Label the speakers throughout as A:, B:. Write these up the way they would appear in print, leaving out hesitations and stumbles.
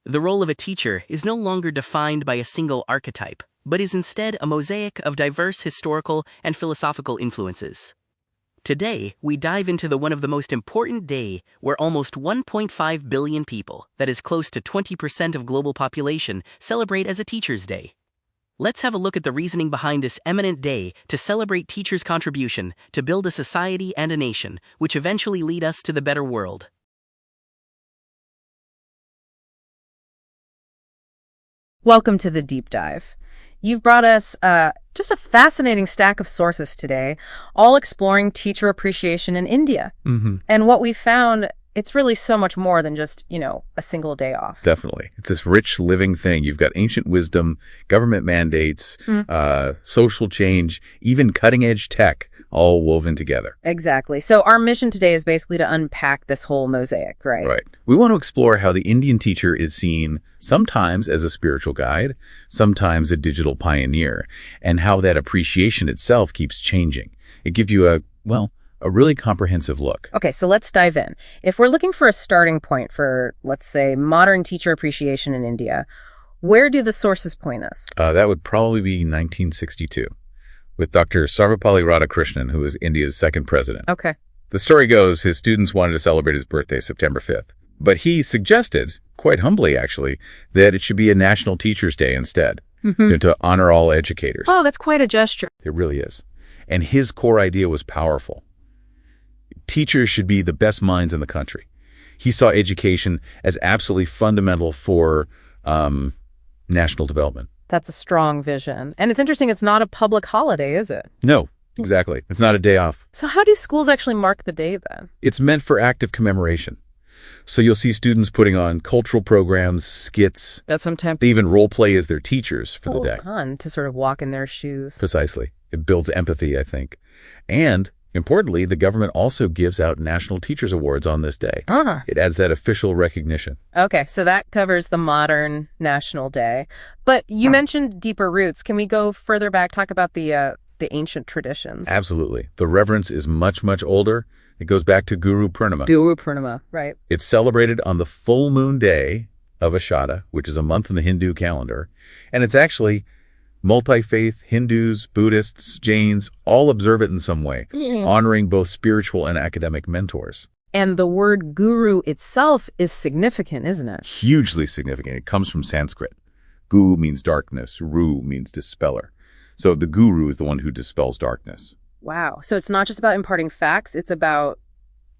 A: The role of a teacher is no longer defined by a single archetype, but is instead a mosaic of diverse historical and philosophical influences. Today, we dive into one of the most important day where almost 1.5 billion people, that is close to 20% of global population, celebrate as a Teacher's Day. Let's have a look at the reasoning behind this eminent day to celebrate teachers' contribution to build a society and a nation, which eventually lead us to the better world.
B: Welcome to the deep dive. You've brought us just a fascinating stack of sources today, all exploring teacher appreciation in India. And what we found, it's really so much more than just, a single day off.
C: Definitely. It's this rich living thing. You've got ancient wisdom, government mandates, social change, even cutting edge tech, all woven together.
B: Exactly. So our mission today is basically to unpack this whole mosaic, right?
C: Right. We want to explore how the Indian teacher is seen sometimes as a spiritual guide, sometimes a digital pioneer, and how that appreciation itself keeps changing. It gives you a really comprehensive look.
B: Okay, so let's dive in. If we're looking for a starting point for, let's say, modern teacher appreciation in India, where do the sources point us?
C: That would probably be 1962. With Dr. Sarvepalli Radhakrishnan, who was India's second president.
B: Okay.
C: The story goes his students wanted to celebrate his birthday September 5th. But he suggested, quite humbly actually, that it should be a National Teachers' Day instead, to honor all educators.
B: Oh, that's quite a gesture.
C: It really is. And his core idea was powerful. Teachers should be the best minds in the country. He saw education as absolutely fundamental for national development.
B: That's a strong vision. And it's interesting, it's not a public holiday, is it?
C: No, exactly. It's not a day off.
B: So how do schools actually mark the day then?
C: It's meant for active commemoration. So you'll see students putting on cultural programs, skits.
B: Sometimes
C: they even role play as their teachers for the day.
B: Fun to sort of walk in their shoes.
C: Precisely. It builds empathy, I think. And importantly, the government also gives out National Teachers Awards on this day. It adds that official recognition.
B: Okay, so that covers the modern National Day. But you mentioned deeper roots. Can we go further back, talk about the ancient traditions?
C: Absolutely. The reverence is much, much older. It goes back to Guru Purnima.
B: Guru Purnima, right.
C: It's celebrated on the full moon day of Ashada, which is a month in the Hindu calendar. And it's actually multi-faith, Hindus, Buddhists, Jains, all observe it in some way, honoring both spiritual and academic mentors.
B: And the word guru itself is significant, isn't it?
C: Hugely significant. It comes from Sanskrit. Gu means darkness, ru means dispeller. So the guru is the one who dispels darkness.
B: Wow. So it's not just about imparting facts, it's about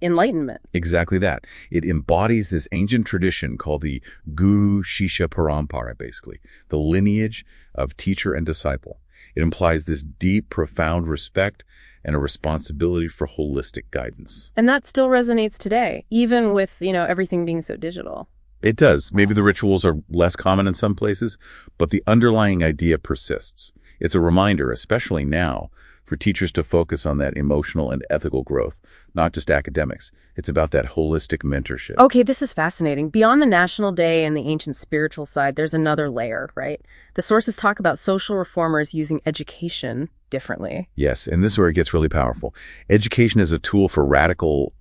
B: enlightenment.
C: Exactly that. It embodies this ancient tradition called the Guru Shishya Parampara, basically, the lineage of teacher and disciple. It implies this deep, profound respect and a responsibility for holistic guidance.
B: And that still resonates today, even with, everything being so digital.
C: It does. Maybe the rituals are less common in some places, but the underlying idea persists. It's a reminder, especially now, for teachers to focus on that emotional and ethical growth, not just academics. It's about that holistic mentorship.
B: Okay, this is fascinating. Beyond the National Day and the ancient spiritual side, there's another layer, right? The sources talk about social reformers using education differently.
C: Yes, and this is where it gets really powerful. Education is a tool for radical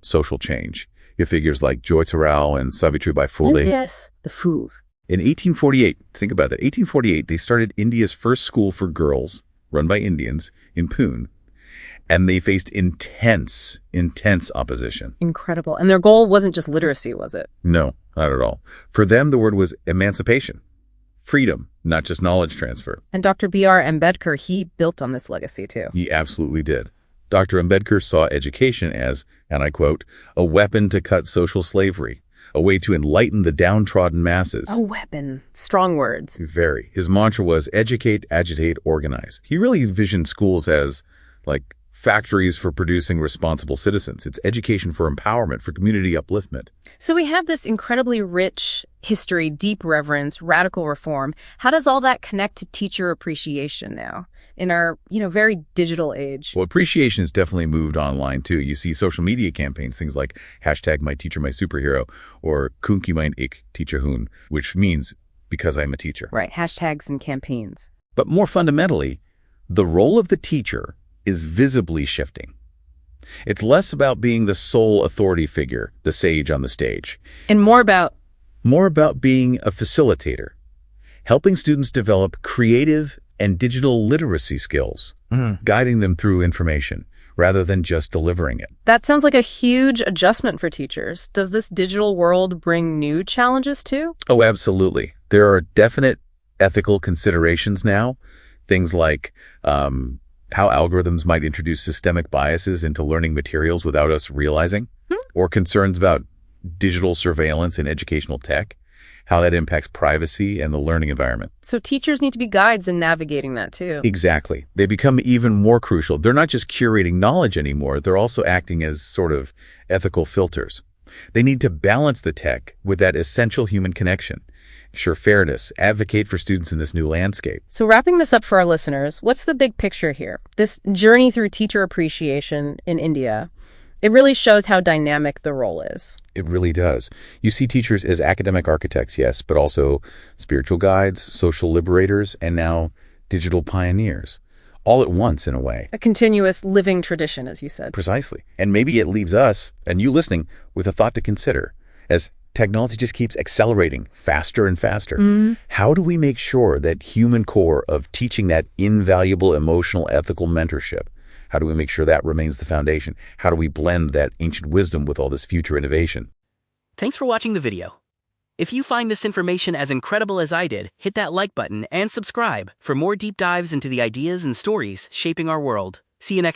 C: social change. You have figures like Jyotirao and Savitribai Phule.
B: Yes, the fools.
C: In 1848, think about that, 1848, they started India's first school for girls, run by Indians, in Pune. And they faced intense opposition.
B: Incredible. And their goal wasn't just literacy, was it?
C: No, not at all. For them, the word was emancipation, freedom, not just knowledge transfer.
B: And Dr. B.R. Ambedkar, he built on this legacy too.
C: He absolutely did. Dr. Ambedkar saw education as, and I quote, a weapon to cut social slavery, a way to enlighten the downtrodden masses.
B: A weapon. Strong words.
C: Very. His mantra was educate, agitate, organize. He really envisioned schools as like factories for producing responsible citizens. It's education for empowerment, for community upliftment.
B: So we have this incredibly rich history, deep reverence, radical reform. How does all that connect to teacher appreciation now in our, very digital age?
C: Well, appreciation has definitely moved online too. You see social media campaigns, things like #MyTeacherMySuperhero or Kunki Mein Ik Teacher Hun, which means because I'm a teacher.
B: Right, hashtags and campaigns.
C: But more fundamentally, the role of the teacher is visibly shifting. It's less about being the sole authority figure, the sage on the stage.
B: And more about
C: More about being a facilitator, helping students develop creative and digital literacy skills, guiding them through information rather than just delivering it.
B: That sounds like a huge adjustment for teachers. Does this digital world bring new challenges too?
C: Oh, absolutely. There are definite ethical considerations now. Things like how algorithms might introduce systemic biases into learning materials without us realizing, or concerns about digital surveillance in educational tech, how that impacts privacy and the learning environment.
B: So teachers need to be guides in navigating that too.
C: Exactly. They become even more crucial. They're not just curating knowledge anymore, they're also acting as sort of ethical filters. They need to balance the tech with that essential human connection. Ensure fairness, advocate for students in this new landscape.
B: So wrapping this up for our listeners, what's the big picture here? This journey through teacher appreciation in India, it really shows how dynamic the role is.
C: It really does. You see teachers as academic architects, yes, but also spiritual guides, social liberators, and now digital pioneers. All at once, in a way.
B: A continuous living tradition, as you said.
C: Precisely. And maybe it leaves us, and you listening, with a thought to consider. As technology just keeps accelerating faster and faster, how do we make sure that human core of teaching that invaluable emotional, ethical mentorship, how do we make sure that remains the foundation? How do we blend that ancient wisdom with all this future innovation?
A: Thanks for watching the video. If you find this information as incredible as I did, hit that like button and subscribe for more deep dives into the ideas and stories shaping our world. See you next time.